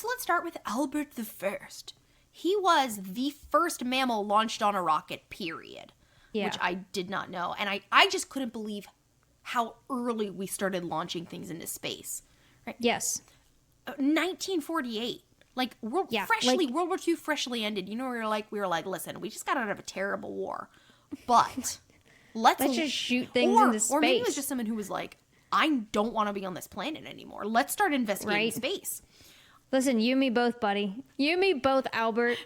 So let's start with Albert the First. He was the first mammal launched on a rocket, period. Yeah. Which I did not know. And I just couldn't believe how early we started launching things into space. Right? Yes. 1948. Like, World War II freshly ended. You know, we were like, listen, we just got out of a terrible war. But let's just shoot things into space. Or maybe it was just someone who was like, I don't want to be on this planet anymore. Let's start investigating space. Listen, you and me both, buddy. You and me both, Albert.